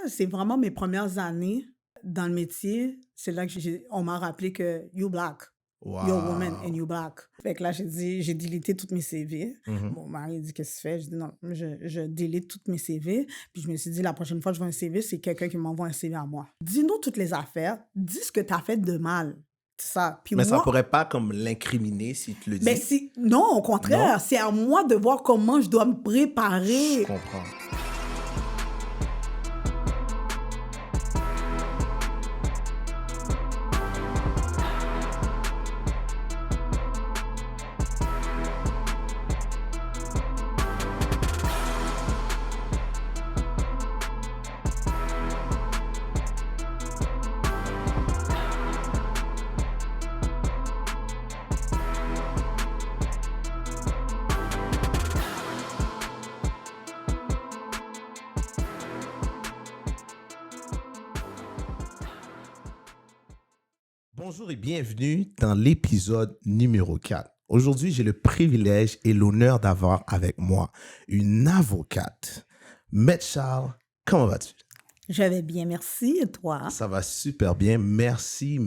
c'est vraiment mes premières années dans le métier. C'est là que on m'a rappelé que you black. You're a woman and Wow. you black. Fait que là, j'ai délité toutes mes CV. Mhm. Mon mari dit, qu'est-ce que tu fais? Je dis, non, je délite toutes mes CV. Puis je me suis dit, la prochaine fois que je vois un CV, c'est quelqu'un qui m'envoie un CV à moi. Dis-nous toutes les affaires. Dis ce que tu as fait de mal. C'est ça. Puis Mais ça moi, pourrait pas comme l'incriminer si tu le dis. ben non, au contraire, Non? c'est à moi de voir comment je dois me préparer. Je comprends. Bonjour et bienvenue dans l'épisode numéro 4. Aujourd'hui, j'ai le privilège et l'honneur d'avoir avec moi une avocate. Maître Charles, comment vas-tu? Je vais bien, merci. Et toi? Ça va super bien. Merci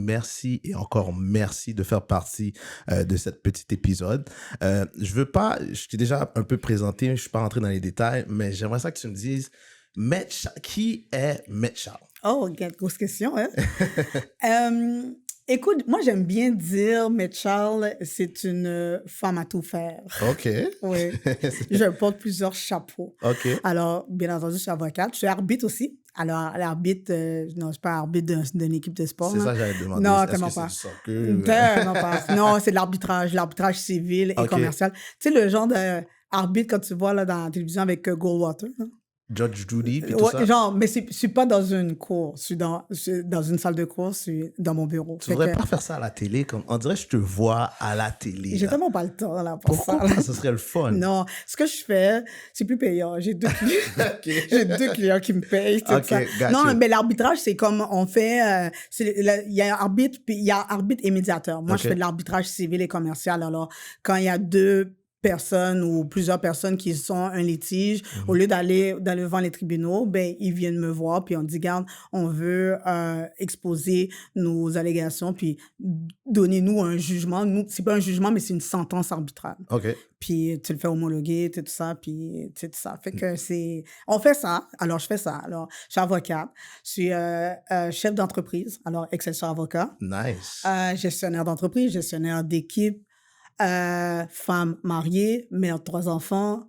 et encore merci de faire partie de cet petit épisode. Je t'ai déjà un peu présenté, je ne suis pas rentré dans les détails, mais j'aimerais ça que tu me dises, qui est Maître Charles? Oh, grosse question, hein? Écoute, moi, j'aime bien dire, mais Charles, c'est une femme à tout faire. OK. Oui. Je porte plusieurs chapeaux. OK. Alors, bien entendu, je suis avocate. Je suis arbitre aussi. Alors, l'arbitre, non, je suis pas arbitre d'une équipe de sport. C'est là. ça que j'allais te demander. Non, Est-ce tellement que c'est pas. du soccer? Non, pas. Non, c'est de l'arbitrage civil et OK. commercial. Tu sais, le genre d'arbitre quand tu vois là, dans la télévision avec Goldwater. Là. Judge Judy, puis tout Ouais, ça. genre, mais je suis pas dans une cour, je suis dans une salle de cours, je suis dans mon bureau. Tu Fait voudrais que pas faire ça à la télé? Comme, on dirait que je te vois à la télé. j'ai là. tellement pas le temps là, pour Pourquoi ça. là. pas? Ce serait le fun. Non, ce que je fais, c'est plus payant. J'ai deux clients, OK. j'ai deux clients qui me payent, tout OK, ça. gotcha. Non, mais l'arbitrage, c'est comme on fait, il y a arbitre, puis il y a arbitre et médiateur. Moi, OK. je fais de l'arbitrage civil et commercial. Alors, quand il y a deux personnes ou plusieurs personnes qui sont un litige, au lieu d'aller devant les tribunaux, ben ils viennent me voir puis on dit garde, on veut exposer nos allégations puis donnez-nous un jugement. Nous, c'est pas un jugement mais c'est une sentence arbitrale. OK. Puis tu le fais homologuer, tout ça, puis tout ça. Fait que on fait ça. Alors je fais ça. Alors je suis avocate, je suis chef d'entreprise. Alors Excelsior Avocat, Nice. gestionnaire d'entreprise, gestionnaire d'équipe. Femme mariée, mère de 3 enfants.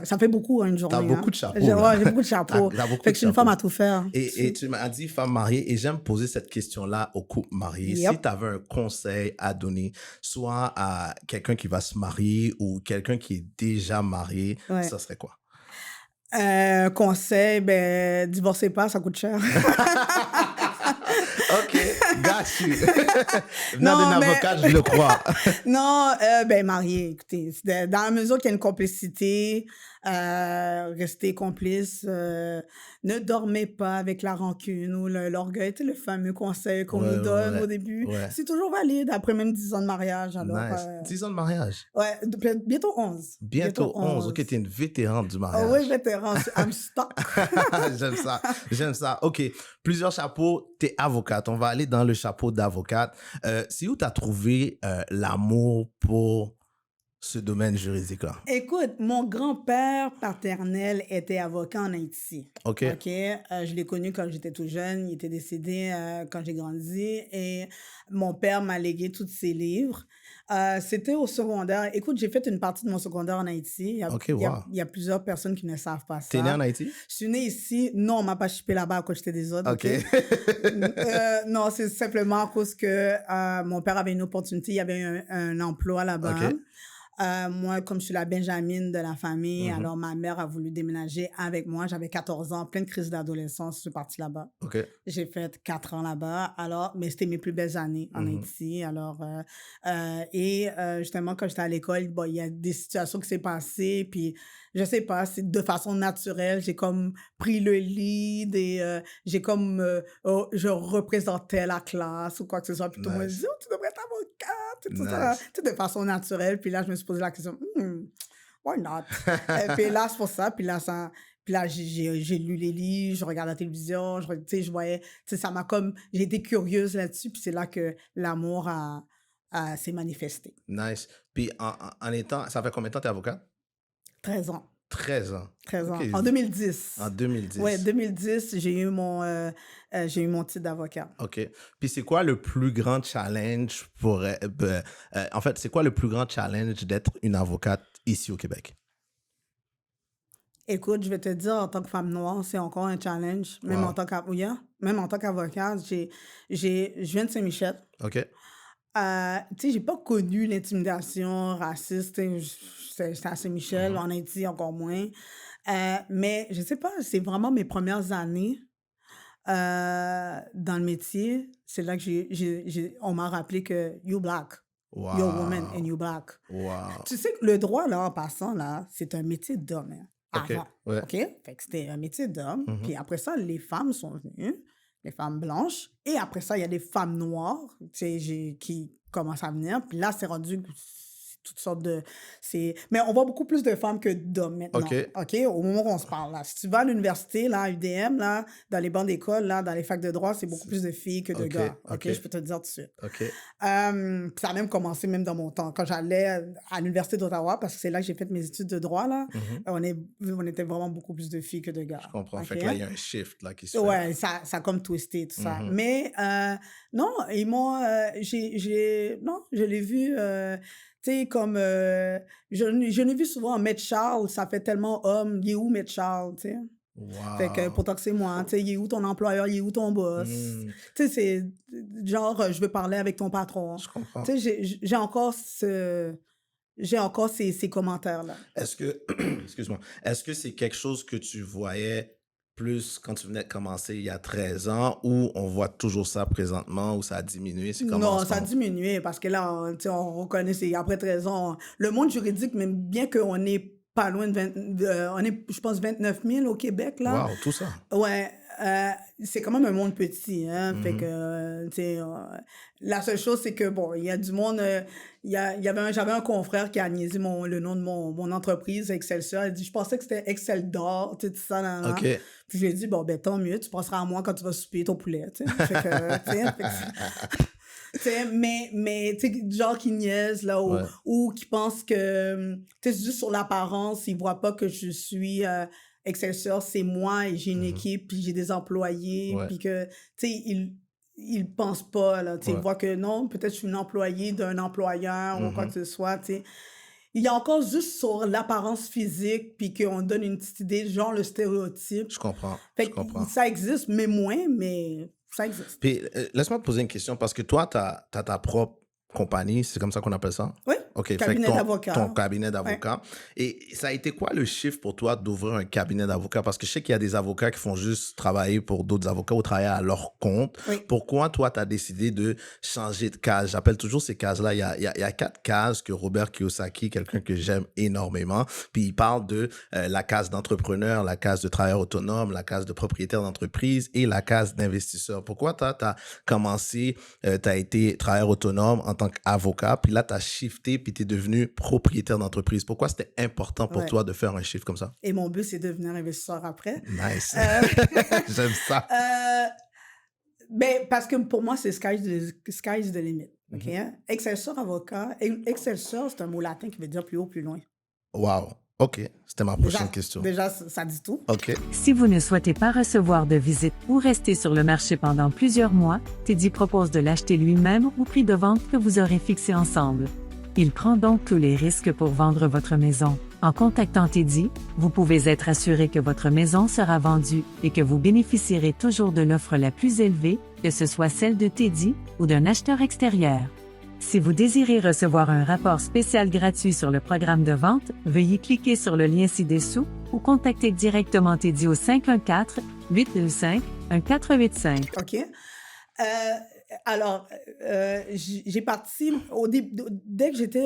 Ça fait beaucoup une journée. T'as beaucoup hein. de chapeaux. J'ai là. beaucoup de chapeaux. T'as beaucoup Fait de que je suis une chapeaux. femme à tout faire. Et tu m'as dit femme mariée, et j'aime poser cette question-là aux couples mariés. Yep. Si tu avais un conseil à donner, soit à quelqu'un qui va se marier ou quelqu'un qui est déjà marié, Ouais. ça serait quoi? Conseil, ben, divorcez pas, ça coûte cher. OK, got you. Venant Non, d'un mais- avocat, je le crois. Non, ben, marié, écoutez, dans la mesure qu'il y a une complicité, restez complice, ne dormez pas avec la rancune ou l'orgueil, tu sais, le fameux conseil qu'on Ouais, nous donne ouais, au début. ouais. C'est toujours valide après même 10 ans de mariage. Alors, Nice. 10 ans de mariage. ouais, bientôt 11. Bientôt 11. OK, t'es une vétérante du Oh mariage. oui, vétéran, I'm stuck. J'aime ça. OK, plusieurs chapeaux. T'es avocate. On va aller dans le chapeau d'avocate. C'est où t'as trouvé l'amour pour ce domaine juridique-là? Écoute, mon grand-père paternel était avocat en Haïti. OK. OK. Je l'ai connu quand j'étais tout jeune. Il était décédé quand j'ai grandi. Et mon père m'a légué tous ses livres. C'était au secondaire. Écoute, j'ai fait une partie de mon secondaire en Haïti. OK, Il y a- wow. il y a plusieurs personnes qui ne savent pas ça. T'es né en Haïti? Je suis née ici. Non, on m'a pas shippé là-bas à cause j'étais des autres. OK. Non, c'est simplement à cause que mon père avait une opportunité. Il y avait un emploi là-bas. OK. Moi, comme je suis la Benjamine de la famille, Mhm. alors ma mère a voulu déménager avec moi. J'avais 14 ans, pleine crise d'adolescence. Je suis partie là-bas. OK. J'ai fait 4 ans là-bas. Alors, mais c'était mes plus belles années en Mhm. Haïti. Alors, justement, quand j'étais à l'école, bon, il y a des situations qui s'est passées. Puis, je sais pas, c'est de façon naturelle. J'ai comme pris le lead et j'ai comme, je représentais la classe ou quoi que ce soit. Puis tout le monde Nice. dit, oh, tu devrais être avocate. Tout ça, Nice. tout de façon naturelle. Puis là, je me suis posé la question, why not? Et puis là, c'est pour ça. Puis là, Puis là, j'ai lu les livres, je regarde la télévision, tu sais, je voyais, tu sais, ça m'a comme, j'ai été curieuse là-dessus, puis c'est là que l'amour s'est manifesté. Nice. Puis en étant, ça fait combien de temps t'es avocate? 13 ans. 13 ans. 13 OK. ans. En 2010. En Ouais, 2010. 2010, j'ai eu mon titre d'avocat. OK. Puis c'est quoi le plus grand challenge en fait, c'est quoi le plus grand challenge d'être une avocate ici au Québec? Écoute, je vais te dire, en tant que femme noire, c'est encore un challenge. Même en Wow. tant même en tant qu'avocate, je viens de Saint-Michel. OK. Tu sais, j'ai pas connu l'intimidation raciste. Tu sais, j'étais à Saint-Michel, Mhm. en Haïti encore moins. Mais je sais pas, c'est vraiment mes premières années dans le métier. C'est là que on m'a rappelé que you black, you're a woman and Wow. you black. Wow. Tu sais que le droit, là, en passant, là, c'est un métier d'homme, hein, OK. avant. Ouais. OK? Fait que c'était un métier d'homme. Mhm. Puis après ça, les femmes sont venues, les femmes blanches. Et après ça, il y a des femmes noires, tu sais, qui commencent à venir. Puis là, c'est rendu toutes sortes de... Mais on voit beaucoup plus de femmes que d'hommes maintenant. OK. OK? Au moment où on se parle, là. Si tu vas à l'université, là, à UDM, là, dans les bancs d'école, là, dans les facs de droit, c'est beaucoup plus de filles que de OK. gars. OK? OK. Je peux te le dire tout de suite. OK. Puis ça a même commencé même dans mon temps. Quand j'allais à l'Université d'Ottawa, parce que c'est là que j'ai fait mes études de droit, là, Mhm. on était vraiment beaucoup plus de filles que de gars. Je comprends. OK? Fait que là, il y a un shift là, qui se fait. Ouais, ça a comme twisté, tout ça. Mhm. Mais non, ils m'ont... non, je l'ai vu... tu sais, comme... je l'ai vu souvent en Met Charles, ça fait tellement homme. Il est où Met Charles, tu sais? Fait que Wow. pourtant que c'est moi, tu sais, il est où ton employeur, il est où ton boss? Mm. Tu sais, c'est genre, je veux parler avec ton patron. Je comprends. Tu sais, j'ai encore ces commentaires-là. Est-ce que, excuse-moi, est-ce que c'est quelque chose que tu voyais plus quand tu venais de commencer il y a 13 ans ou on voit toujours ça présentement ou ça a diminué? C'est comment en Non, ce ça a moment? diminué parce que là, tu sais, on reconnaît, c'est après 13 ans. Le monde juridique, même bien qu'on n'est pas loin de on est, je pense, 29 000 au Québec, là. Wow, tout ça. Ouais, c'est quand même un monde petit, hein. Fait Mhm. que, tu sais, la seule chose, c'est que, bon, il y a du monde. J'avais un confrère qui a niaisé le nom de mon entreprise, Excelsior. Il dit, je pensais que c'était Excel d'or, tu sais, tout ça, là, là. OK. Puis je lui ai dit, bon, ben, tant mieux, tu penseras à moi quand tu vas souper ton poulet, tu sais. Fait que, tu sais, tu sais, mais tu sais, genre qui niaise, là, Ouais. ou qui pense que, tu sais, juste sur l'apparence, ils voient pas que je suis Excelsior, c'est moi, et j'ai une Mhm. équipe, puis j'ai des employés, Ouais. puis que, tu sais, ils pensent pas, là, tu sais, Ouais. ils voient que non, peut-être je suis une employée d'un employeur, ou quoi Mhm. que ce soit, tu sais. Il y a encore juste sur l'apparence physique, puis qu'on donne une petite idée, genre le stéréotype. Je comprends. Fait Je que comprends. ça existe, mais moins, mais ça existe. Puis, laisse-moi te poser une question parce que toi, tu as ta propre compagnie, c'est comme ça qu'on appelle ça? Oui, OK. Fait que cabinet d'avocat. ton cabinet Ouais. d'avocat. Et ça a été quoi le chiffre pour toi d'ouvrir un cabinet d'avocat? Parce que je sais qu'il y a des avocats qui font juste travailler pour d'autres avocats ou travailler à leur compte. Oui. Pourquoi toi, tu as décidé de changer de case? J'appelle toujours ces cases-là. Il y a 4 cases que Robert Kiyosaki, quelqu'un que j'aime énormément, puis il parle de la case d'entrepreneur, la case de travailleur autonome, la case de propriétaire d'entreprise et la case d'investisseur. Pourquoi tu as commencé, tu as été travailleur autonome en tant qu'avocat, puis là, tu as shifté, puis tu es devenu propriétaire d'entreprise. Pourquoi c'était important pour Ouais. toi de faire un shift comme ça? Et mon but, c'est de devenir investisseur après. Nice. Euh, J'aime ça. Ben, parce que pour moi, c'est sky's the limit. OK? Mhm. Excelsior avocat. Excelsior, c'est un mot latin qui veut dire plus haut, plus loin. Wow. OK. C'était ma prochaine question. Déjà, ça dit tout. OK. Si vous ne souhaitez pas recevoir de visite ou rester sur le marché pendant plusieurs mois, Teddy propose de l'acheter lui-même au prix de vente que vous aurez fixé ensemble. Il prend donc tous les risques pour vendre votre maison. En contactant Teddy, vous pouvez être assuré que votre maison sera vendue et que vous bénéficierez toujours de l'offre la plus élevée, que ce soit celle de Teddy ou d'un acheteur extérieur. Si vous désirez recevoir un rapport spécial gratuit sur le programme de vente, veuillez cliquer sur le lien ci-dessous ou contacter directement Teddy au 514-825-1485. OK? Alors, j'ai parti, dès que j'étais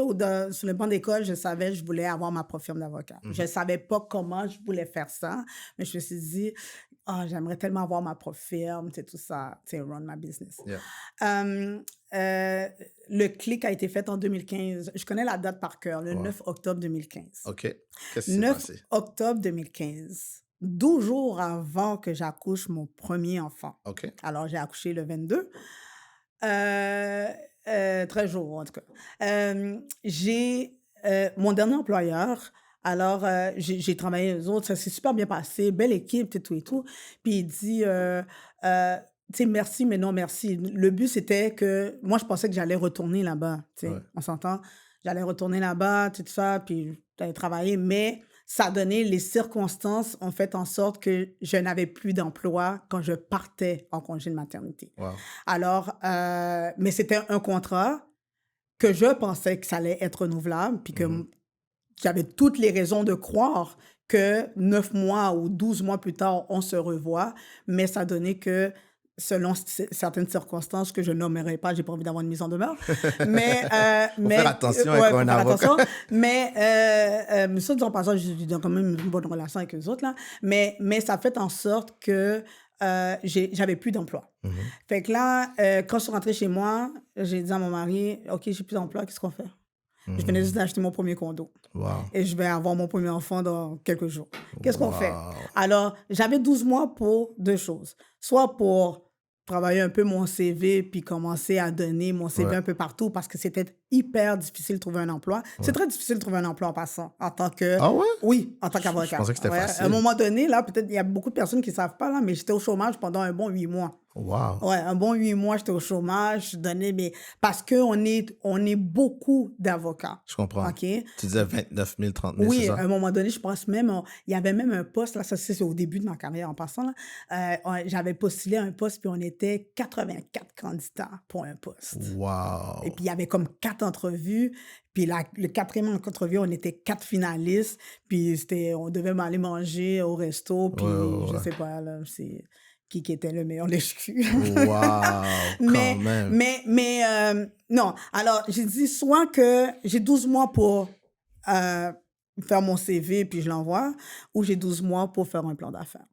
sur le banc d'école, je savais que je voulais avoir ma propre firme d'avocat. Je ne savais pas comment je voulais faire ça, mais je me suis dit, j'aimerais tellement avoir ma propre firme, c'est tout ça, c'est run my business. Yeah. Le clic a été fait en 2015. Je connais la date par cœur, le Wow. 9 octobre 2015. OK. Qu'est-ce qui s'est 9 passé? octobre 2015. 12 jours avant que j'accouche mon premier enfant. OK. Alors, j'ai accouché le 22. 13 jours, en tout cas. J'ai mon dernier employeur. Alors, j'ai travaillé avec eux autres, ça s'est super bien passé, belle équipe, tout et tout. Puis il dit, tu sais, merci, mais non merci. Le but, c'était que moi, je pensais que j'allais retourner là-bas, tu sais, Ouais. on s'entend. J'allais retourner là-bas, tout ça, puis j'allais travailler, mais ça a donné, les circonstances ont fait en sorte que je n'avais plus d'emploi quand je partais en congé de maternité. Wow. Alors, mais c'était un contrat que je pensais que ça allait être renouvelable, puis que j'avais toutes les raisons de croire que 9 mois ou 12 mois plus tard, on se revoit, mais ça donnait que, selon certaines circonstances que je nommerai pas, j'ai pas envie d'avoir une mise en demeure, mais... Faut faire attention avec faut un faire avocat. attention. Mais ça, disons, par exemple, j'ai quand même une bonne relation avec eux autres, là, mais ça fait en sorte que j'avais plus d'emploi. Fait que là, quand je suis rentrée chez moi, j'ai dit à mon mari, OK, j'ai plus d'emploi, qu'est-ce qu'on fait? Je venais juste d'acheter mon premier condo. Wow. Et je vais avoir mon premier enfant dans quelques jours. Qu'est-ce qu'on fait? Wow. Alors, j'avais 12 mois pour deux choses. Soit pour travailler un peu mon CV puis commencer à donner mon CV Ouais. un peu partout parce que c'était hyper difficile de trouver un emploi. C'est très difficile de trouver un emploi en passant, en tant que... Ah ouais? Oui, en tant Je qu'avocat. pensais que c'était facile. À un moment donné, là, peut-être il y a beaucoup de personnes qui ne savent pas, là, mais j'étais au chômage pendant un bon 8 mois. Wow. Ouais, un bon 8 mois, j'étais au chômage, je donnais mes... Parce qu'on est beaucoup d'avocats. Je comprends. OK? Tu disais 29 000, 30 000, Oui, c'est à ça? un moment donné, je pense même, il y avait même un poste, là, ça c'est au début de ma carrière en passant, là, j'avais postulé un poste, puis on était 84 candidats pour un poste. Wow. Et puis, il y avait comme 4 entrevues. Puis, le quatrième entrevue, on était 4 finalistes. Puis, on devait aller manger au resto. Puis, Ouais. je sais pas, là, c'est qui était le meilleur lèche-cul. Wow, quand même. Mais non. Alors, j'ai dit soit que j'ai 12 mois pour faire mon CV, puis je l'envoie, ou j'ai 12 mois pour faire un plan d'affaires.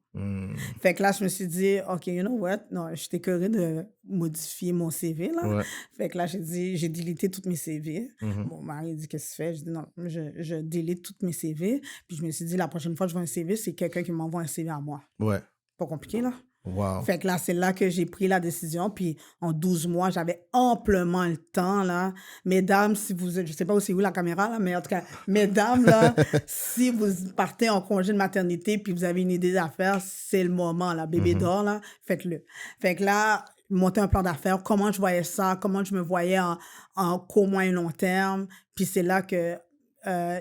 Fait que là, je me suis dit, OK, you know what? Non, j'étais écœurée de modifier mon CV, là. Ouais. Fait que là, j'ai délité tous mes CV. Mon mari dit, qu'est-ce que tu fais? Je dis, non, je délite tous mes CV. Puis je me suis dit, la prochaine fois que je vois un CV, c'est quelqu'un qui m'envoie un CV à moi. Ouais. Pas compliqué, là. Wow. Fait que là, c'est là que j'ai pris la décision. Puis en 12 mois, j'avais amplement le temps, là. Mesdames, si vous êtes... Je sais pas où c'est où la caméra, là, mais en tout cas, mesdames, là, si vous partez en congé de maternité puis vous avez une idée d'affaires, c'est le moment, là. Bébé dort, là, faites-le. Fait que là, monter un plan d'affaires, comment je voyais ça, comment je me voyais en court, moyen, long terme. Puis c'est là que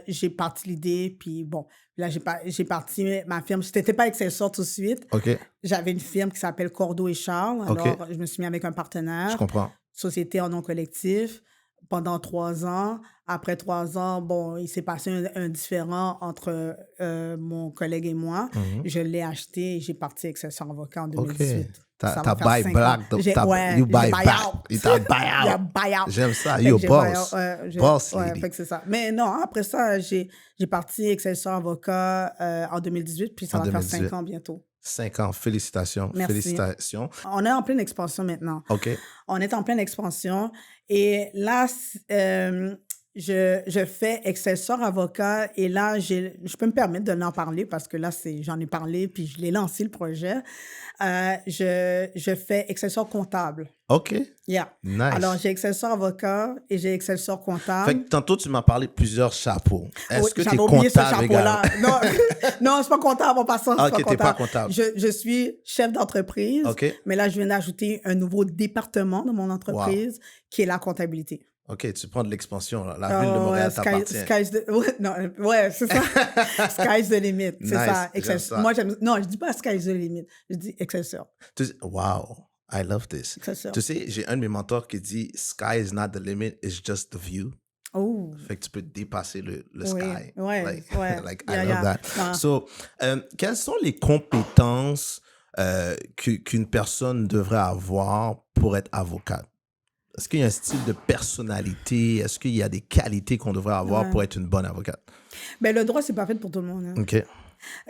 j'ai parti l'idée. Puis bon, là, j'ai parti ma firme. C'était pas Excelsior tout de suite. OK. J'avais une firme qui s'appelle Cordeau et Charles. Alors, OK. je me suis mis avec un partenaire. Je comprends. Société en nom collectif pendant 3 ans. Après 3 ans, bon, il s'est passé un différend entre mon collègue et moi. Je l'ai acheté et j'ai parti Excelsior Avocat en 2018. OK. T'as Ça va faire buy 5 back. ans. You buy back. out. You t'as buy Il y a out. buy out. J'aime ça. Fait You que j'ai boss. Boss ouais, lady. fait que c'est ça. Mais non, après ça, j'ai parti Excelsior Avocat en 2018, puis ça En va faire 2018. 5 ans bientôt. 5 ans. Félicitations. Merci. Félicitations. On est en pleine expansion maintenant. OK. On est en pleine expansion. Et là, je fais Excelsior Avocat. Et là, je peux me permettre de l'en parler parce que là, j'en ai parlé, puis je l'ai lancé, le projet. Je fais Excelsior Comptable. OK. Yeah. Nice. Alors, j'ai Excelsior Avocat et j'ai Excelsior Comptable. Fait que tantôt, tu m'as parlé de plusieurs chapeaux. Est-ce Oui, que tu es j'avais oublié ce comptable chapeau-là. également? Non, je suis pas comptable en passant. Ah, OK, t'es pas comptable. Je suis chef d'entreprise, OK. mais là, je viens d'ajouter un nouveau département dans mon entreprise qui est la comptabilité. OK, tu prends de l'expansion. Là. La ville de Montréal t'appartient. Ouais, c'est ça. Sky's the limit. C'est Nice, ça. j'aime ça. Moi, non, je dis pas Sky's the limit. Je dis Excelsior. Wow, I love this. Excelsior. Tu sais, j'ai un de mes mentors qui dit « Sky is not the limit, it's just the view ». Oh. Fait que tu peux dépasser le Oui, sky. ouais, Like, ouais. like Yeah, I love yeah. that. Non. So, quelles sont les compétences qu'une personne devrait avoir pour être avocate? Est-ce qu'il y a un style de personnalité? Est-ce qu'il y a des qualités qu'on devrait avoir Ouais. pour être une bonne avocate? Ben, le droit, c'est pas fait pour tout le monde. Hein. OK.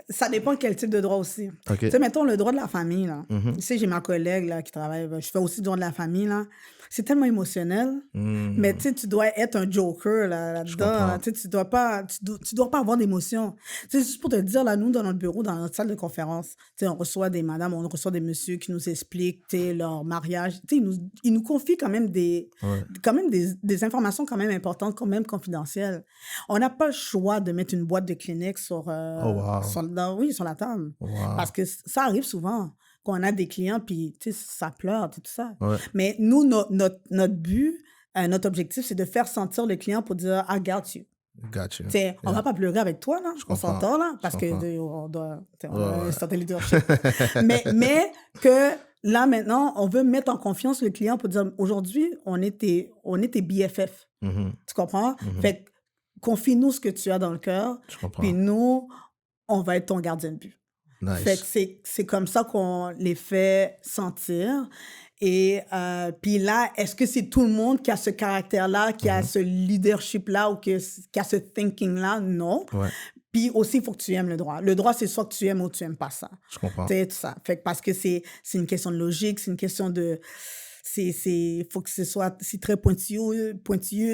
Ça dépend quel type de droit aussi. OK. Tu sais, mettons le droit de la famille, là. Mhm. Tu sais, j'ai ma collègue, là, qui travaille, je fais aussi le droit de la famille, là. C'est tellement émotionnel. Mhm. Mais tu sais, tu dois être un joker là, Je là-dedans. comprends. Là. Tu sais, tu dois pas avoir d'émotion. Tu sais, juste pour te dire, là, nous, dans notre bureau, dans notre salle de conférence, tu sais, on reçoit des madames, on reçoit des messieurs qui nous expliquent, tu sais, leur mariage. Tu sais, ils nous confient quand même des informations quand même importantes, quand même confidentielles. On n'a pas le choix de mettre une boîte de Kleenex sur, Oh, wow. sur la table. Wow. Parce que ça arrive souvent qu'on a des clients, puis tu sais, ça pleure, tout ça. Ouais. Mais nous, notre but, notre objectif, c'est de faire sentir le client pour dire « I got you ». Got you. Tu sais, on va pas pleurer avec toi, là. On comprends. s'entend, là, parce Je comprends. qu'on doit on Ouais, a un ouais. certain leadership. mais que là, maintenant, on veut mettre en confiance le client pour dire « Aujourd'hui, on est tes BFF ». Mhm. Tu comprends? Mhm. Fait que confie-nous ce que tu as dans le cœur, Je comprends. puis nous, on va être ton gardien de but. Fait que Nice. c'est comme ça qu'on les fait sentir. Et puis là, est-ce que c'est tout le monde qui a ce caractère-là, qui a ce leadership-là ou qui a ce thinking-là? Non. Ouais, Puis aussi, il faut que tu aimes le droit. Le droit, c'est soit que tu aimes ou tu n'aimes pas ça. je comprends. Tu sais, tout ça. Fait que parce que c'est une question de logique, c'est une question de... faut que c'est très pointilleux,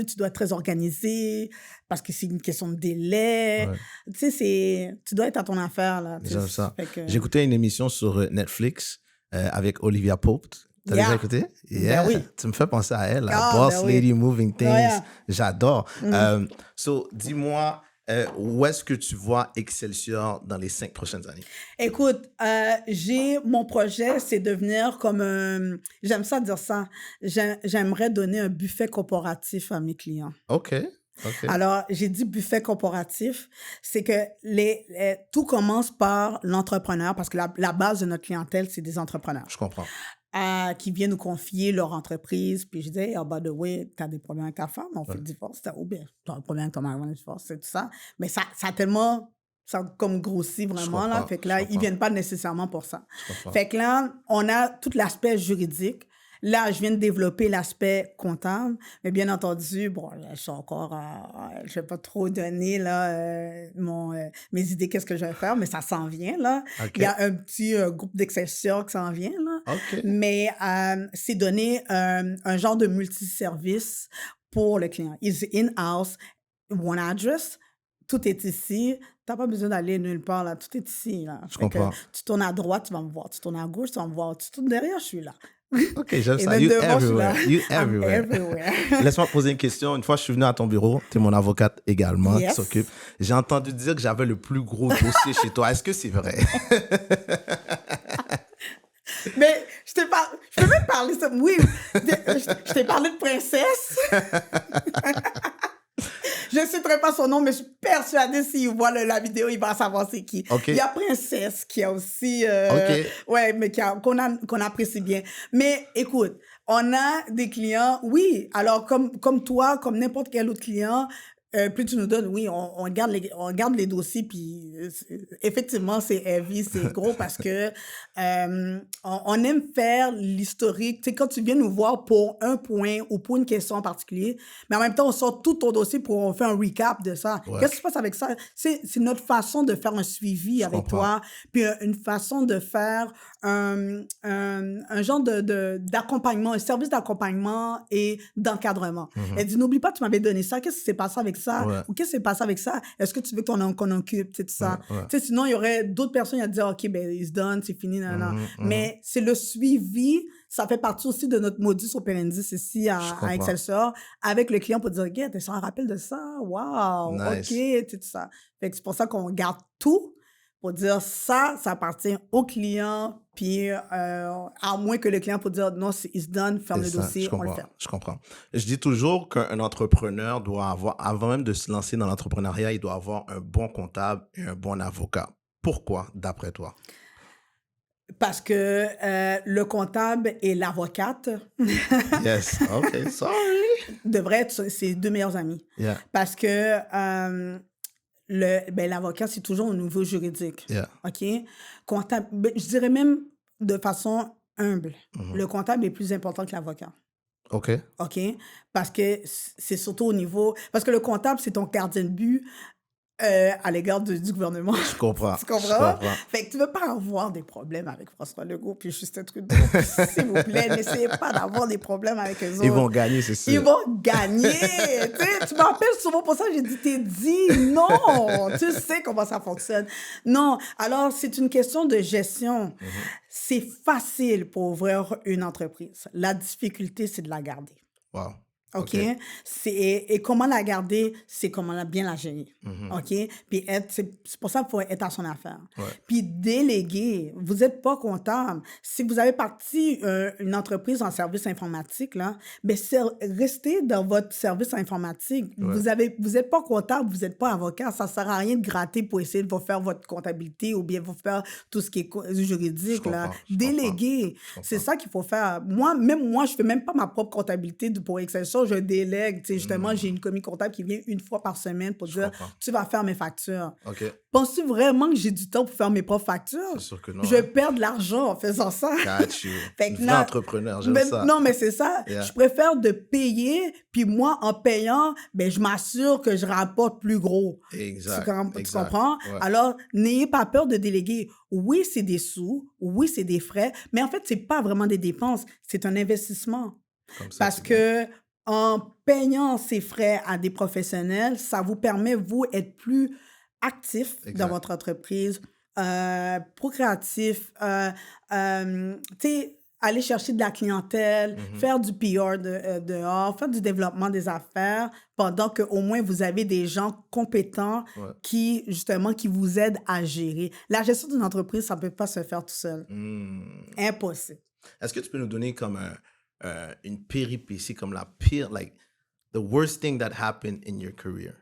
tu dois être très organisé, parce que c'est une question de délai. Ouais. Tu sais, tu dois être à ton affaire, là. Tu sais. J'aime ça. Fait que- J'écoutais une émission sur Netflix avec Olivia Pope. T'as Yeah. déjà écouté? Yeah. oui. Tu me fais penser à elle, la Ah, Boss ben oui. Lady Moving Things. Yeah. J'adore. So, dis-moi, où est-ce que tu vois Excelsior dans les 5 prochaines années? Écoute, mon projet, c'est devenir comme un... J'aime ça dire ça. J'aimerais donner un buffet corporatif à mes clients. OK. OK. Alors, j'ai dit buffet corporatif, c'est que tout commence par l'entrepreneur, parce que la base de notre clientèle, c'est des entrepreneurs Je comprends. qui viennent nous confier leur entreprise. Puis je disais, oh, by the way, tu as des problèmes avec ta femme, on fait le divorce. Ou bien, tu as un problème avec ton mari, on fait le divorce, c'est tout ça. Mais ça a tellement... Ça a comme grossi vraiment, là. comprends, Fait que je là, comprends. ils viennent pas nécessairement pour ça. Je comprends. Fait que là, on a tout l'aspect juridique. Là, je viens de développer l'aspect comptable, mais bien entendu, bon, là, je suis encore, je vais pas trop donner là mes idées, qu'est-ce que je vais faire, mais ça s'en vient là. OK. Il y a un petit groupe d'Excelsior qui s'en vient là, OK. mais c'est donner un genre de multiservice pour le client. It's in-house, one address, tout est ici. T'as pas besoin d'aller nulle part là, tout est ici là. Je Fait que comprends. tu tournes à droite, tu vas me voir. Tu tournes à gauche, tu vas me voir. Tu tournes derrière, je suis là. OK, j'aime Et ça. même You devant, je suis là. everywhere. You I'm everywhere. everywhere. Laisse-moi te poser une question. Une fois, je suis venu à ton bureau. Tu es mon avocate également Yes. qui s'occupe. J'ai entendu dire que j'avais le plus gros dossier chez toi. Est-ce que c'est vrai? Mais je peux même parler ça. Oui, je t'ai parlé de princesse. Je ne citerai pas son nom, mais je suis persuadée s'il voit la vidéo, il va savoir c'est qui. OK. Il y a Princesse qui a aussi... OK. Ouais, mais qu'on apprécie bien. Mais écoute, on a des clients, oui, alors comme toi, comme n'importe quel autre client, plus tu nous donnes, oui, on garde les dossiers, puis effectivement, c'est heavy, c'est gros parce que on aime faire l'historique. Tu sais, quand tu viens nous voir pour un point ou pour une question en particulier, mais en même temps, on sort tout ton dossier pour on fait un recap de ça. Ouais. Qu'est-ce qui se passe avec ça? C'est notre façon de faire un suivi avec comprends. toi, puis une façon de faire un genre d'accompagnement, un service d'accompagnement et d'encadrement. Elle dit, n'oublie pas, tu m'avais donné ça, qu'est-ce qui s'est passé avec ça? Ouais. Ou qu'est-ce qui s'est passé avec ça? Est-ce que tu veux qu'on occupe, tu sais, tout ça? Ouais, ouais. Tu sais, sinon, il y aurait d'autres personnes à dire, OK, ben, it's done, c'est fini, non, non. Mhm, Mais c'est le suivi, ça fait partie aussi de notre modus operandi ici à comprends. Excelsior, avec le client pour dire, OK, tu un rappel de ça? Wow, Nice. OK, tu sais, tout ça. Fait que c'est pour ça qu'on garde tout pour dire ça appartient au client, puis à moins que le client peut dire non, it's done, ferme le C'est ça, dossier, je on le comprends, fait. je comprends. Je dis toujours qu'un entrepreneur doit avoir, avant même de se lancer dans l'entrepreneuriat, il doit avoir un bon comptable et un bon avocat. Pourquoi, d'après toi? Parce que le comptable et l'avocate Yes, OK, sorry. devraient être ses deux meilleurs amis. Yeah, Parce que l'avocat, c'est toujours au niveau juridique. yeah. OK? Comptable, je dirais même de façon humble, Mhm. le comptable est plus important que l'avocat. OK, OK? Parce que c'est surtout au niveau... Parce que le comptable, c'est ton gardien de but à l'égard du gouvernement. Je comprends. Tu comprends? Je comprends. Fait que tu veux pas avoir des problèmes avec François Legault puis Justin Trudeau. S'il vous plaît, n'essayez pas d'avoir des problèmes avec eux autres. Ils vont gagner, c'est sûr. Ils vont gagner. Tu m'appelles souvent pour ça, j'ai dit, t'es dit, non. Tu sais comment ça fonctionne. Non. Alors, c'est une question de gestion. C'est facile pour ouvrir une entreprise. La difficulté, c'est de la garder. Wow. OK? Et comment la garder, c'est comment bien la gérer. OK? Puis c'est pour ça qu'il faut être à son affaire. Ouais. Puis déléguer. Vous n'êtes pas comptable. Si vous avez parti une entreprise en service informatique, là, ben restez dans votre service informatique. Ouais. Vous n'êtes pas comptable, vous n'êtes pas avocat. Ça ne sert à rien de gratter pour essayer de vous faire votre comptabilité ou bien vous faire tout ce qui est juridique. Là. Déléguer. C'est ça qu'il faut faire. Moi, je ne fais même pas ma propre comptabilité pour Excelsior. Je délègue. Justement, j'ai une commis comptable qui vient une fois par semaine pour dire tu vas faire mes factures. OK. Penses-tu vraiment que j'ai du temps pour faire mes propres factures? C'est sûr que non. Je perds de l'argent en faisant ça. Got you. Fait que Vrai là, entrepreneur, j'aime ça. Non, mais c'est ça. Yeah. Je préfère de payer, puis moi, en payant, ben, je m'assure que je rapporte plus gros. Exact. Tu comprends? Ouais. Alors, n'ayez pas peur de déléguer. Oui, c'est des sous. Oui, c'est des frais. Mais en fait, c'est pas vraiment des dépenses. C'est un investissement. Comme ça, Parce que en payant ces frais à des professionnels, ça vous permet, vous, être plus actif dans votre entreprise, procréatif, tu sais, aller chercher de la clientèle, faire du PR dehors, faire du développement des affaires, pendant qu'au moins vous avez des gens compétents qui, justement, qui vous aident à gérer. La gestion d'une entreprise, ça ne peut pas se faire tout seul. Impossible. Est-ce que tu peux nous donner comme une péripétie, comme la pire, like, the worst thing that happened in your career?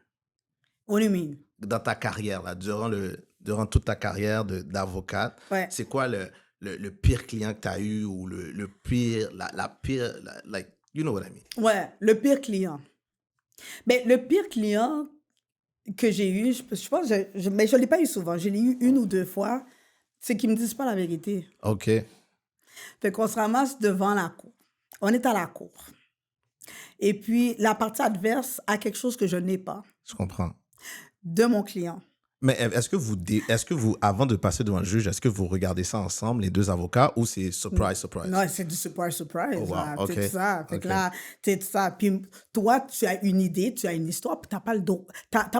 What do you mean? Dans ta carrière, là, durant toute ta carrière d'avocate, c'est quoi le pire client que tu as eu ou le pire, la pire, like, you know what I mean? Ouais, le pire client. Mais le pire client que j'ai eu, je pense, mais je ne l'ai pas eu souvent, je l'ai eu une ou deux fois, c'est qu'ils ne me disent pas la vérité. OK. Fait qu'on se ramasse devant la cour. On est à la cour. Et puis, la partie adverse a quelque chose que je n'ai pas. Je comprends. De mon client. Mais est-ce que vous, avant de passer devant le juge, est-ce que vous regardez ça ensemble, les deux avocats, ou c'est surprise? Non, c'est du surprise. Oh, wow. Là. Okay. C'est ça. Fait que là, c'est ça. Puis toi, tu as une idée, tu as une histoire, puis tu n'as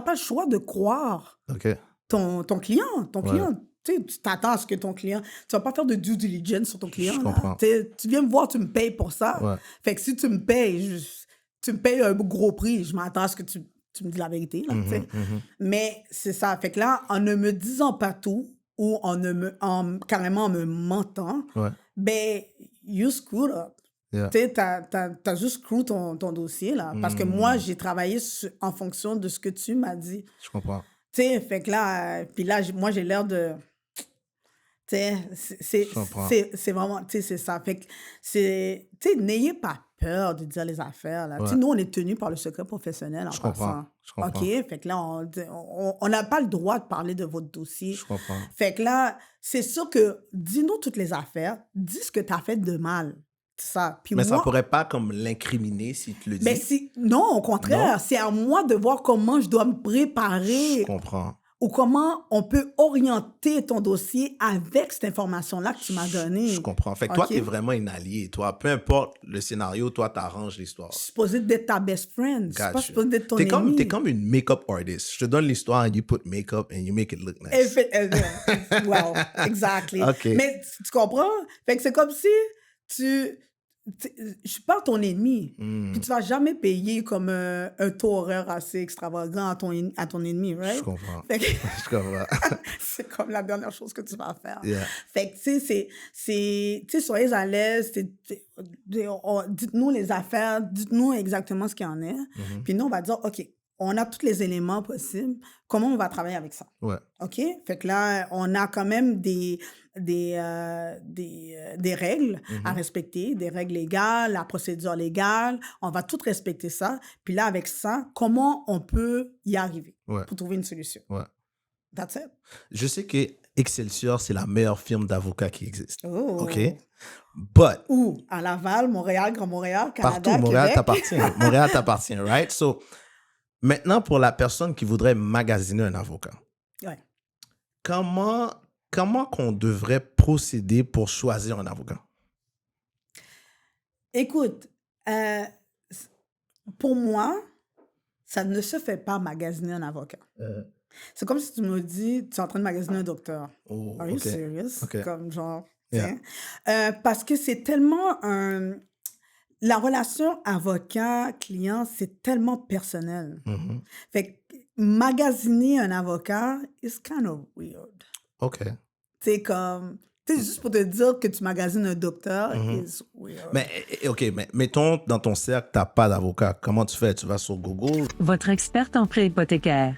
pas le choix de croire ton client. Ton client. Tu t'attends à ce que ton client... Tu vas pas faire de due diligence sur ton client. Je comprends. Tu viens me voir, tu me payes pour ça. Ouais. Fait que si tu me payes, un gros prix, je m'attends à ce que tu me dis la vérité. Là, Mais c'est ça. Fait que là, en ne me disant pas tout ou carrément en me mentant, ben, you screwed up. Yeah. Tu sais, t'as juste screw ton dossier, là. Parce que moi, j'ai travaillé en fonction de ce que tu m'as dit. Je comprends. Tu sais, fait que là, puis là, moi, j'ai l'air de... Tu sais, c'est vraiment... Tu sais, c'est ça. Fait que c'est... Tu sais, n'ayez pas peur de dire les affaires, là. Tu sais, nous, on est tenus par le secret professionnel en passant. Je comprends. OK? Fait que là, on n'a pas le droit de parler de votre dossier. Je comprends. Fait que là, c'est sûr que dis-nous toutes les affaires, dis ce que tu as fait de mal. C'est ça. Puis mais moi, ça pourrait pas comme l'incriminer si tu le dis. Ben non, au contraire. C'est à moi de voir comment je dois me préparer. Je comprends. Ou comment on peut orienter ton dossier avec cette information-là que tu m'as donnée. Je comprends. Fait que toi, tu es vraiment une alliée. Toi, peu importe le scénario, toi, tu arranges l'histoire. Je suis supposée d'être ta best friend. Je suis pas supposée d'être ton ennemi. T'es comme une make-up artist. Je te donne l'histoire and you put make-up and you make it look nice. Wow, exactly. Okay. Mais tu comprends? Fait que c'est comme si je suis pas ton ennemi. Puis tu vas jamais payer comme un taux horaire assez extravagant à ton ennemi, right? Je comprends. Fait que Je comprends. c'est comme la dernière chose que tu vas faire. Yeah. Fait que, tu sais, soyez à l'aise. Dites-nous les affaires, dites-nous exactement ce qu'il y en est. Puis nous, on va dire, OK, on a tous les éléments possibles. Comment on va travailler avec ça? Ouais. OK? Fait que là, on a quand même des règles à respecter, des règles légales, la procédure légale. On va tout respecter ça. Puis là, avec ça, comment on peut y arriver pour trouver une solution? Ouais. That's it. Je sais que Excelsior, c'est la meilleure firme d'avocats qui existe. Oh. OK? But... Où? À Laval, Montréal, Grand Montréal, Canada, partout, Montréal Québec. t'appartient. Montréal t'appartient, right? So, Maintenant, pour la personne qui voudrait magasiner un avocat, Ouais. comment qu'on devrait procéder pour choisir un avocat? Écoute, s pour moi, ça ne se fait pas magasiner un avocat. C'est comme si tu me dis: «Tu es en train de magasiner un docteur». Oh, Are you OK. serious? OK. Comme genre, tu Yeah. sais? Parce que c'est tellement la relation avocat-client, c'est tellement personnel. Mhm. Fait que magasiner un avocat is kind of weird. OK. Tu sais, comme, tu sais, juste pour te dire que tu magasines un docteur Mhm. is weird. Mais, OK, mais mettons, dans ton cercle, tu n'as pas d'avocat. Comment tu fais? Tu vas sur Google? Votre experte en prêt hypothécaire.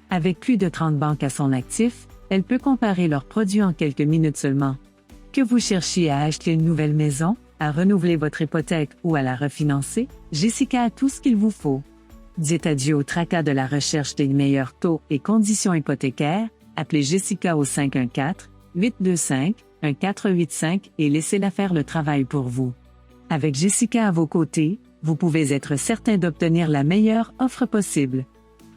Avec plus de 30 banques à son actif, elle peut comparer leurs produits en quelques minutes seulement. Que vous cherchiez à acheter une nouvelle maison, à renouveler votre hypothèque ou à la refinancer, Jessica a tout ce qu'il vous faut. Dites adieu au tracas de la recherche des meilleurs taux et conditions hypothécaires, appelez Jessica au 514-825-1485 et laissez-la faire le travail pour vous. Avec Jessica à vos côtés, vous pouvez être certain d'obtenir la meilleure offre possible.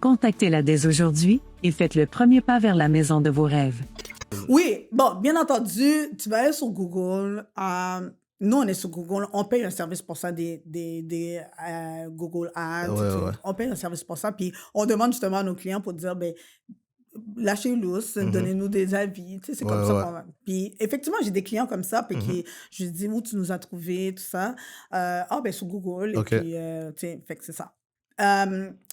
Contactez-la dès aujourd'hui et faites le premier pas vers la maison de vos rêves. Oui, bon, bien entendu, tu vas aller sur Google. Nous, on est sur Google. On paye un service pour ça, des Google Ads. Ouais, tout. ouais. On paye un service pour ça. Puis, on demande justement à nos clients pour dire, ben, lâchez lousse, donnez-nous des avis. Tu sais, c'est Ouais, comme ça ouais. qu'on va. Puis, effectivement, j'ai des clients comme ça. Puis, je lui dis, où tu nous as trouvé, tout ça. Ben, sur Google. OK. Et puis, tu sais, fait que c'est ça.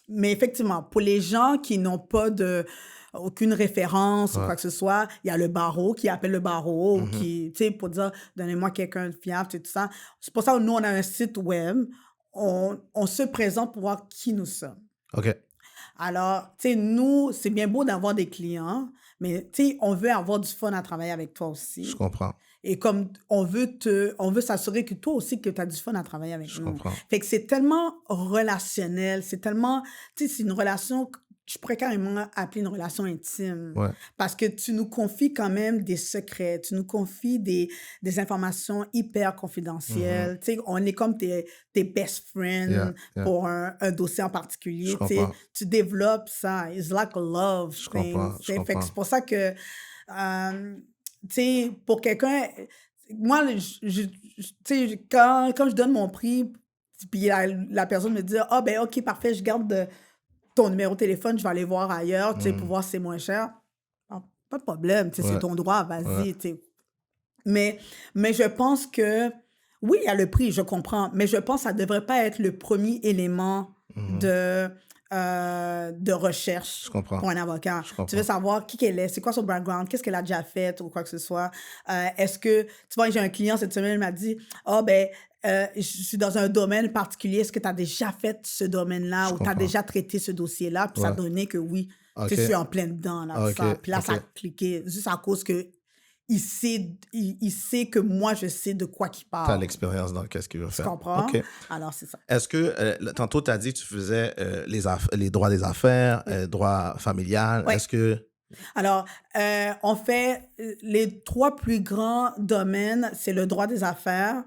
Mais effectivement, pour les gens qui n'ont pas aucune référence ou Ouais. quoi que ce soit, il y a le barreau qui appelle le barreau, ou qui, tu sais, pour dire, donnez-moi quelqu'un de fiable, tout ça. C'est pour ça que nous, on a un site web. On se présente pour voir qui nous sommes. OK. Alors, tu sais, nous, c'est bien beau d'avoir des clients, mais, tu sais, on veut avoir du fun à travailler avec toi aussi. Je comprends. Et comme on veut s'assurer que toi aussi, que tu as du fun à travailler avec Je nous. comprends. Fait que c'est tellement relationnel, c'est tellement, tu sais, c'est une relation que je pourrais carrément appeler une relation intime. Ouais. Parce que tu nous confies quand même des secrets, tu nous confies des informations hyper confidentielles. Tu sais, on est comme tes best friends Yeah, yeah. pour un dossier en particulier. Je Tu sais, comprends. tu développes ça. It's like a love Je thing. comprends, tu je sais. Fait que comprends. c'est pour ça que, tu sais, pour quelqu'un, moi, tu sais, quand je donne mon prix, puis la personne me dit, ah, ben, OK, parfait, je garde ton numéro de téléphone, je vais aller voir ailleurs, tu sais, pour voir si c'est moins cher. Ah, pas de problème, tu sais, c'est Ouais. ton droit, vas-y, Ouais. tu sais. Mais je pense que, oui, il y a le prix, je comprends, mais je pense que ça ne devrait pas être le premier élément de recherche Je comprends. pour un avocat. Je comprends. Tu veux savoir qui qu'elle est, c'est quoi son background, qu'est-ce qu'elle a déjà fait ou quoi que ce soit. Est-ce que, tu vois, j'ai un client cette semaine, il m'a dit, je suis dans un domaine particulier, est-ce que tu as déjà fait ce domaine-là Je ou tu as comprends. déjà traité ce dossier-là? Puis ça Ouais. donnait que oui, OK. tu sais, je suis en plein dedans, là, OK, ça. Puis là, ça a OK. cliqué, juste à cause que il sait que moi, je sais de quoi qu'il Tu as parle. l'expérience dans qu'est-ce qu'il veut Tu faire. comprends? OK. Alors, c'est ça. Est-ce que, tantôt, tu as dit que tu faisais les droits des affaires, droit familial. Ouais. Est-ce que... Alors, on fait les 3 plus grands domaines, c'est le droit des affaires,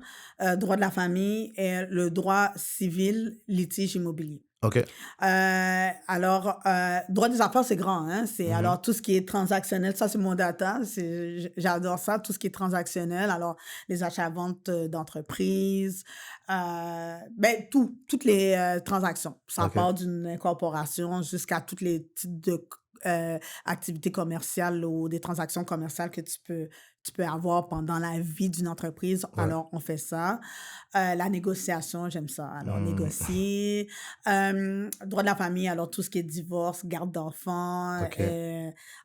droit de la famille et le droit civil, litige immobilier. OK. Alors, droit des affaires, c'est grand, hein? C'est Mhm. alors tout ce qui est transactionnel, ça c'est mon data, j'adore ça, tout ce qui est transactionnel. Alors, les achats-ventes d'entreprises, toutes les transactions. Ça OK. part d'une incorporation jusqu'à tous les types de activités commerciales ou des transactions commerciales que tu peux avoir pendant la vie d'une entreprise. Ouais. Alors, on fait ça. La négociation, j'aime ça. Alors, négocier. Droit de la famille, alors tout ce qui est divorce, garde d'enfants. OK.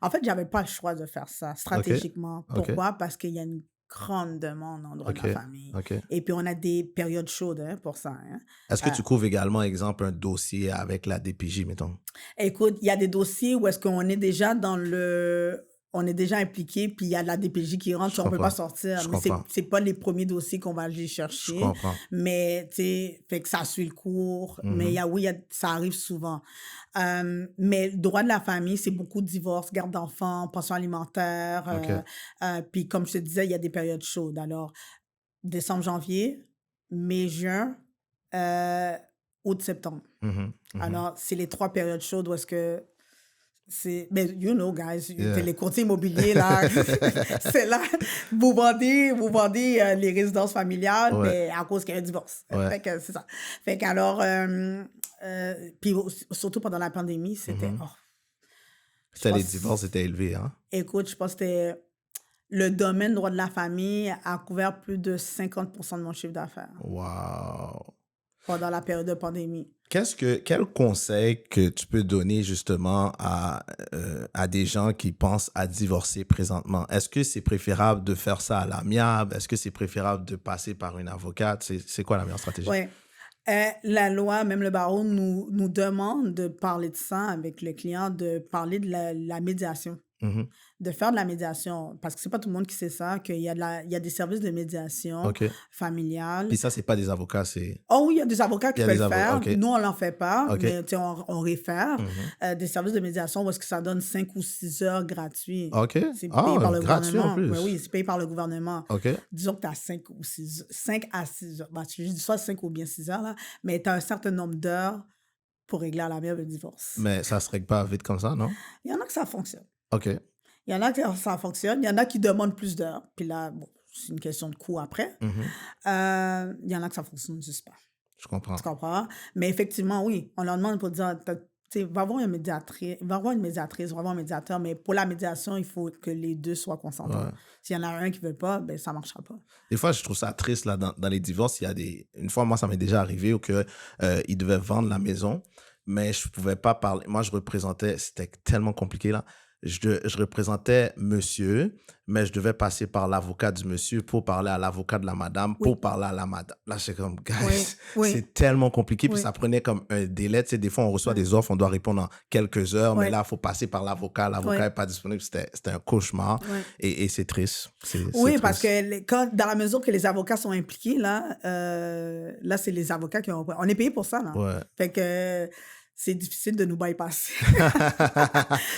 En fait, j'avais pas le choix de faire ça stratégiquement. OK. Pourquoi? Parce qu'il y a une grande demande en droit de la OK. famille. OK. Et puis, on a des périodes chaudes, hein, pour ça. Hein. Est-ce que tu couvres également, exemple, un dossier avec la DPJ, mettons? Écoute, il y a des dossiers où est-ce qu'on est déjà on est déjà impliqué, puis il y a de la DPJ qui rentre, Je on ne peut pas comprends. sortir. Je Mais comprends. c'est pas les premiers dossiers qu'on va aller Je chercher. comprends. Mais, tu sais, fait que ça suit le cours. Mais ça arrive souvent. Mais le droit de la famille, c'est beaucoup de divorce, garde d'enfants, pension alimentaire. OK. Puis, comme je te disais, il y a des périodes chaudes. Alors, décembre, janvier, mai, juin, août, septembre. Mhm. Alors, c'est les 3 périodes chaudes où est-ce que c'est... Mais you know, guys, les courtiers immobiliers, là, c'est là, vous vendez les résidences familiales, Ouais. mais à cause qu'il y a un divorce. Ouais. Fait que c'est ça. Fait qu'alors, puis surtout pendant la pandémie, c'était... oh, C'était les pense- divorces étaient élevés, hein? écoute, je pense que c'était... Le domaine droit de la famille a couvert plus de 50% de mon chiffre d'affaires Wow. pendant la période de pandémie. Quel conseil que tu peux donner justement à des gens qui pensent à divorcer présentement? Est-ce que c'est préférable de faire ça à l'amiable? Est-ce que c'est préférable de passer par une avocate? C'est quoi la meilleure stratégie? Oui. La loi, même le barreau, nous demande de parler de ça avec le client, de parler de la médiation, Mhm. de faire de la médiation. Parce que c'est pas tout le monde qui sait ça, qu'il y a, il y a des services de médiation OK. familiale. Puis ça, c'est pas des avocats, c'est... Oh oui, il y a des avocats qui Il y a peuvent des le faire. ok. Nous, on l'en fait pas, Ok. mais tu sais, on réfère. Mhm. Des services de médiation où est-ce que ça donne 5 ou 6 heures gratuits. OK. C'est payé par le gratuit en gouvernement. plus. Oui, c'est payé par le gouvernement. OK. Disons que tu as 5 à 6 heures. Bah, je dis soit 5 ou bien 6 heures, là, mais tu as un certain nombre d'heures pour régler à l'amiable le divorce. Mais ça se règle pas vite comme ça, non? Il y en a que ça fonctionne. OK. Il y en a que ça fonctionne. Il y en a qui demandent plus d'heures. Puis là, bon, c'est une question de coût après. Mhm. Il y en a que ça fonctionne juste pas. Je comprends. Tu comprends? Mais effectivement, oui, on leur demande pour dire, tu sais, va voir une médiatrice, va voir un médiateur, mais pour la médiation, il faut que les deux soient consentants. Ouais. S'il y en a un qui veut pas, ben ça marchera pas. Des fois, je trouve ça triste, là, dans les divorces. Il y a une fois, moi, ça m'est déjà arrivé où ils devaient vendre la maison, mais je pouvais pas parler. Moi, je représentais, c'était tellement compliqué, là. Je représentais monsieur, mais je devais passer par l'avocat du monsieur pour parler à l'avocat de la madame, pour parler à la madame. Là, j'étais comme, guys, Oui. c'est tellement compliqué. Puis Oui. ça prenait comme un délai. Tu sais, des fois, on reçoit des offres, on doit répondre en quelques heures, mais Oui. là, il faut passer par l'avocat. L'avocat n'est pas disponible. C'était un cauchemar. Oui. Et c'est triste. Oui, c'est parce triste. que dans la mesure que les avocats sont impliqués, là, c'est les avocats qui ont... On est payé pour ça, là. Ouais. Fait que c'est difficile de nous bypasser.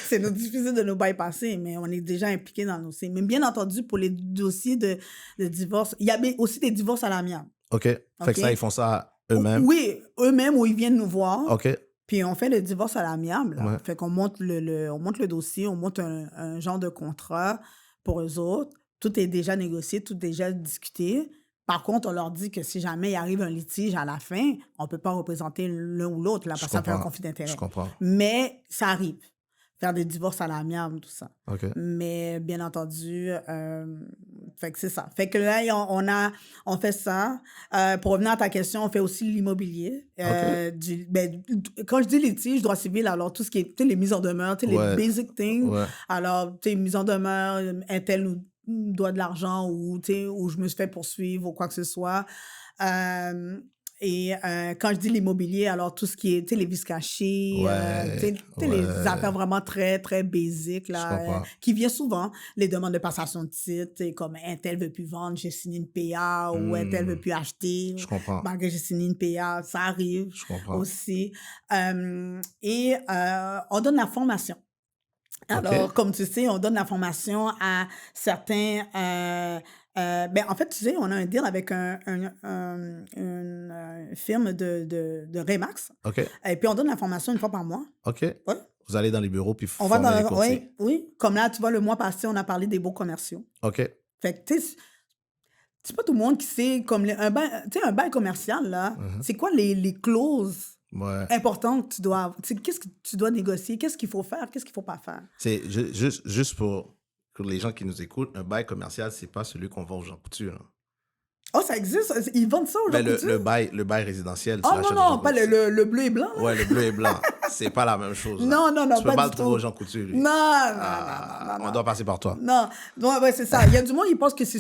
C'est difficile de nous bypasser, mais on est déjà impliqués dans le dossier. Mais bien entendu, pour les dossiers de divorce, il y a aussi des divorces à l'amiable. OK. Fait que ça, ils font ça eux-mêmes. Oui, eux-mêmes, où ils viennent nous voir. OK. Puis on fait le divorce à l'amiable. Ouais. Fait qu'on monte on monte le dossier, on monte un genre de contrat pour eux autres. Tout est déjà négocié, tout est déjà discuté. Par contre, on leur dit que si jamais il arrive un litige à la fin, on ne peut pas représenter l'un ou l'autre, là, parce que ça fait un conflit d'intérêt. Je comprends. Mais ça arrive. Faire des divorces à l'amiable, tout ça. OK. Mais bien entendu, fait que c'est ça. Fait que là, on fait ça. Pour revenir à ta question, on fait aussi l'immobilier. Quand je dis litige, droit civil, alors tout ce qui est, tu sais, les mises en demeure, tu sais, Ouais. les basic things. Ouais. Alors, tu sais, mise en demeure, un tel nous doit de l'argent ou, tu sais, ou je me suis fait poursuivre ou quoi que ce soit. Quand je dis l'immobilier, alors tout ce qui est, tu sais, les vices cachés, Ouais, tu sais, les affaires vraiment très, très basiques, Je là, comprends. qui viennent souvent, les demandes de passation de titre, tu sais, comme un tel veut plus vendre, j'ai signé une PA, ou un tel veut plus acheter, Je comprends. malgré j'ai signé une PA, ça arrive Je comprends. aussi. On donne la formation. Alors, OK. comme tu sais, on donne la formation à certains... en fait, tu sais, on a un deal avec une firme de Remax. OK. Et puis, on donne la formation une fois par mois. OK. Ouais. Vous allez dans les bureaux puis On va formez les dans... courtiers. Oui. Comme là, tu vois, le mois passé, on a parlé des baux commerciaux. OK. Fait que, tu sais, c'est pas tout le monde qui sait, comme un bail commercial, là, c'est quoi les clauses Ouais. importantes que tu dois... Tu sais, qu'est-ce que tu dois négocier? Qu'est-ce qu'il faut faire? Qu'est-ce qu'il faut pas faire? C'est juste pour les gens qui nous écoutent, un bail commercial, c'est pas celui qu'on vend aux gens couture. Hein. Oh, ça existe? Ils vendent ça aux gens couture? Le bail résidentiel. tu Oh l'achètes non, aux gens non, pas couture. le bleu et blanc. Là. Ouais, le bleu et blanc. C'est pas la même chose. là. Non, Tu peux pas pas du le trouver tout. aux gens couture. lui. Non, On doit passer par toi. Non, ouais, c'est ça. Il y a du monde qui pense que c'est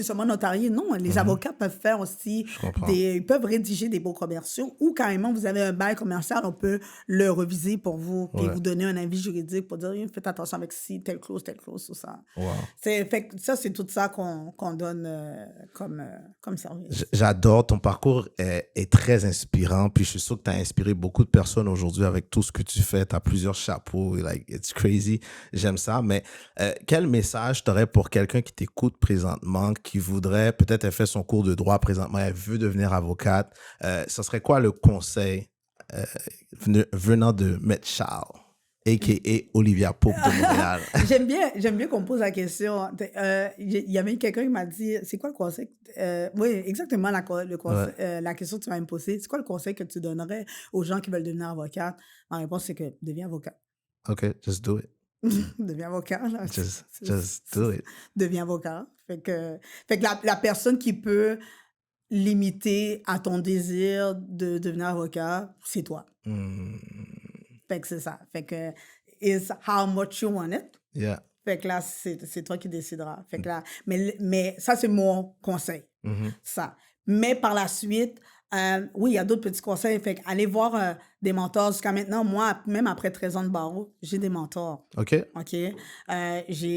seulement notarié. Non, les avocats peuvent faire aussi comprends. ils peuvent rédiger des baux commerciaux ou carrément vous avez un bail commercial, on peut le reviser pour vous et vous donner un avis juridique pour dire faites attention avec telle clause, tout ça. Wow. Fait que ça, c'est tout ça qu'on donne comme service. J'adore ton parcours est très inspirant puis je suis sûr que tu as inspiré beaucoup de personnes aujourd'hui avec tout ce que tu fais. Tu as plusieurs chapeaux, like it's crazy. J'aime ça, mais quel message tu aurais pour quelqu'un qui t'écoute présentement, qui voudrait, peut-être elle fait son cours de droit présentement, elle veut devenir avocate, ce serait quoi le conseil venant de Maître Charles, a.k.a. Olivia Pope de Montréal. J'aime bien qu'on me pose la question. Il y avait quelqu'un qui m'a dit, c'est quoi le conseil? Oui, exactement la question que tu vas me poser. C'est quoi le conseil que tu donnerais aux gens qui veulent devenir avocat? Ma réponse, c'est que deviens avocat. OK, just do it. Deviens avocat. Là. Just do it. Deviens avocat. Fait que la personne qui peut limiter à ton désir de devenir avocat, c'est toi. Fait que c'est ça. Fait que is how much you want it. Yeah. Fait que là, c'est toi qui décideras. Fait que là, mais ça, c'est mon conseil. Ça. Mais par la suite, oui, il y a d'autres petits conseils. Fait que allez voir des mentors. Jusqu'à maintenant, moi, même après 13 ans de barreau, j'ai des mentors. OK. OK? Je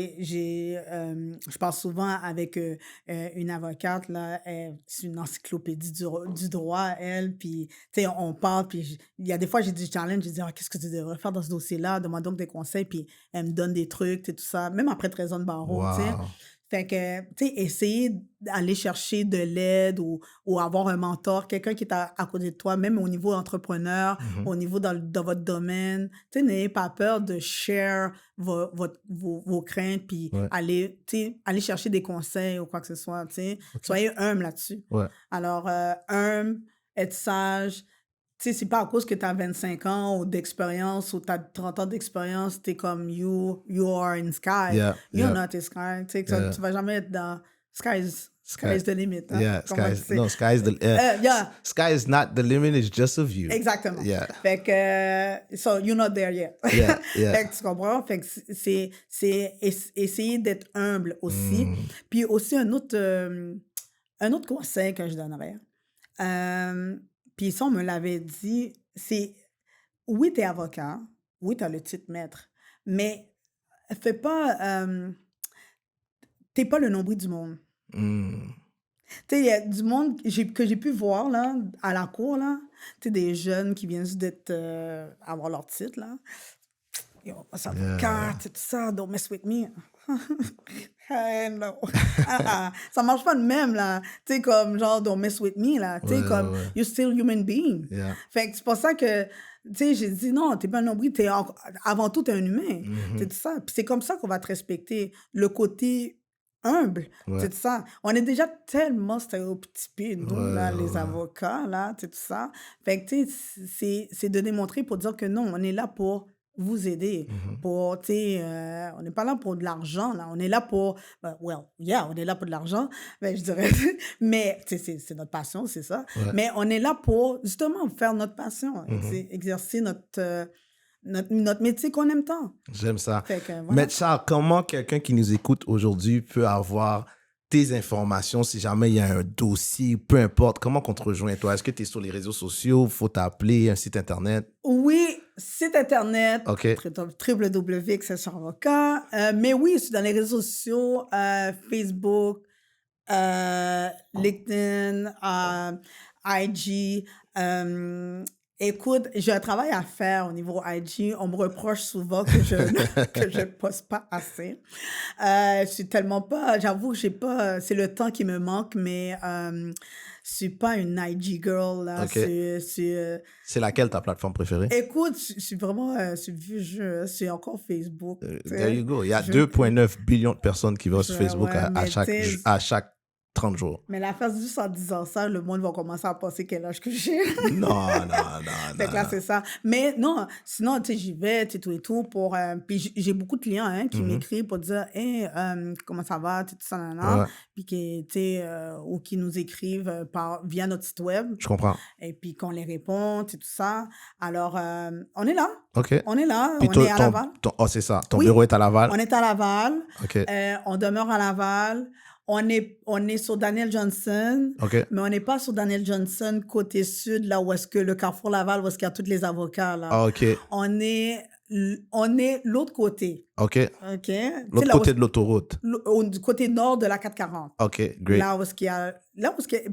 parle souvent avec une avocate, là, c'est une encyclopédie du droit, elle, puis, tu sais, on parle, puis il y a des fois, j'ai des challenges, je dis, qu'est-ce que tu devrais faire dans ce dossier-là? Demande donc des conseils, puis elle me donne des trucs, tout ça, même après 13 ans de barreau, tu sais. Fait que, tu sais, essayer d'aller chercher de l'aide ou avoir un mentor, quelqu'un qui est à côté de toi, même au niveau entrepreneur, au niveau dans votre domaine. Tu sais, n'ayez pas peur de share vos craintes, puis aller chercher des conseils ou quoi que ce soit, tu sais. Soyez humble là-dessus. Ouais. Alors, humble, être sage. Tu sais, c'est pas à cause que tu as 25 ans ou d'expérience ou tu as 30 ans d'expérience, tu es comme you are in sky. You're not in sky. Tu sais, tu vas jamais être dans sky's the limit. Hein? Yeah, sky is not the limit, it's just a view. Exactement. Yeah. Fait que, so you're not there yet. Yeah. Fait que tu comprends? Fait que c'est essayer d'être humble aussi. Puis aussi un autre conseil que je donnerais. Puis ça, on me l'avait dit, c'est, oui, tu es avocat, oui, tu as le titre maître, mais fais pas, t'es pas le nombril du monde. Tu sais, il y a du monde que j'ai pu voir, là, à la cour, là, tu sais, des jeunes qui viennent juste avoir leur titre, là. Yo, what's avocat, tout ça, don't mess with me. Hey, no. Ça marche pas de même, là. Tu sais, comme, genre, don't mess with me, là. Tu sais, comme, you're still human being. Yeah. Fait que c'est pour ça que, tu sais, j'ai dit, non, t'es pas un nombril, avant tout, t'es un humain. C'est tout ça. Puis c'est comme ça qu'on va te respecter. Le côté humble, c'est tout ça. On est déjà tellement stéréotypés, nous, là, les avocats, là, c'est tout ça. Fait que, tu sais, c'est de démontrer pour dire que non, on est là pour vous aider. Pour, tu sais, on n'est pas là pour de l'argent, là. On est là pour, on est là pour de l'argent, ben, je dirais. Mais, tu sais, c'est notre passion, c'est ça. Mais on est là pour, justement, faire notre passion, exercer notre métier qu'on aime tant. J'aime ça. Fait que, voilà. Mais Charles, comment quelqu'un qui nous écoute aujourd'hui peut avoir tes informations si jamais il y a un dossier, peu importe, comment qu'on te rejoint, toi? Est-ce que tu es sur les réseaux sociaux? Faut t'appeler, un site Internet? Oui, site Internet, OK. www.accessoireavocat. Mais oui, je suis dans les réseaux sociaux, Facebook, LinkedIn, IG. Écoute, j'ai un travail à faire au niveau IG. On me reproche souvent que je ne poste pas assez. Je suis tellement pas... J'avoue que j'ai pas... C'est le temps qui me manque, mais je suis pas une IG girl, là. Okay. C'est laquelle ta plateforme préférée? Écoute, je suis vraiment... c'est vieux jeu. C'est encore Facebook. There you go. Il y a 2,9 billions de personnes qui vont sur Facebook à chaque 30 jours. Mais l'affaire, c'est juste en disant ça, le monde va commencer à penser quel âge que j'ai. Non. Fait que là, c'est ça. Mais non, sinon, tu sais, j'y vais, tu sais, tout et tout pour... puis j'ai beaucoup de clients, hein, qui m'écrivent pour dire « Hey, comment ça va? » Tout ça, nanana. Puis qui, tu sais, ou qui nous écrivent via notre site web. Je comprends. Et puis qu'on les répond, tu sais, tout ça. Alors, on est là. OK. On est là. Puis on est à Laval. C'est ça. Ton bureau est à Laval? On est à Laval. OK. On demeure à Laval. On est sur Daniel Johnson, mais on n'est pas sur Daniel Johnson côté sud, là où est-ce que le Carrefour Laval, où est-ce qu'il y a tous les avocats, là. Ah, OK. On est l'autre côté. OK. L'autre côté de l'autoroute. Du côté nord de la 440. OK, great. Là où est-ce qu'il y a...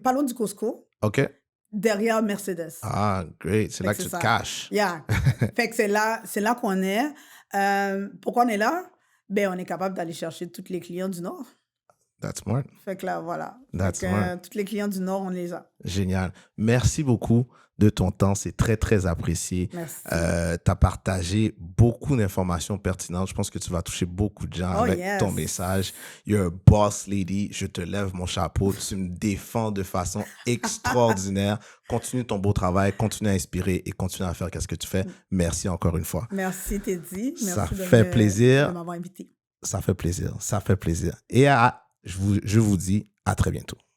pas loin du Costco. OK. Derrière Mercedes. Ah, great. C'est là que tu te caches. Yeah. Fait que c'est là qu'on est. Pourquoi on est là? Ben, on est capable d'aller chercher tous les clients du Nord. That's smart. Fait que là, voilà. That's Fait que, smart. tous les clients du Nord, on les a. Génial. Merci beaucoup de ton temps. C'est très, très apprécié. Merci. Tu as partagé beaucoup d'informations pertinentes. Je pense que tu vas toucher beaucoup de gens Oh, avec yes. ton message. You're a boss lady. Je te lève mon chapeau. Tu me défends de façon extraordinaire. Continue ton beau travail. Continue à inspirer et continue à faire ce que tu fais. Merci encore une fois. Merci, Teddy. Merci Ça de fait me- plaisir. de m'avoir invité. Ça fait plaisir. Ça fait plaisir. Et je vous dis à très bientôt.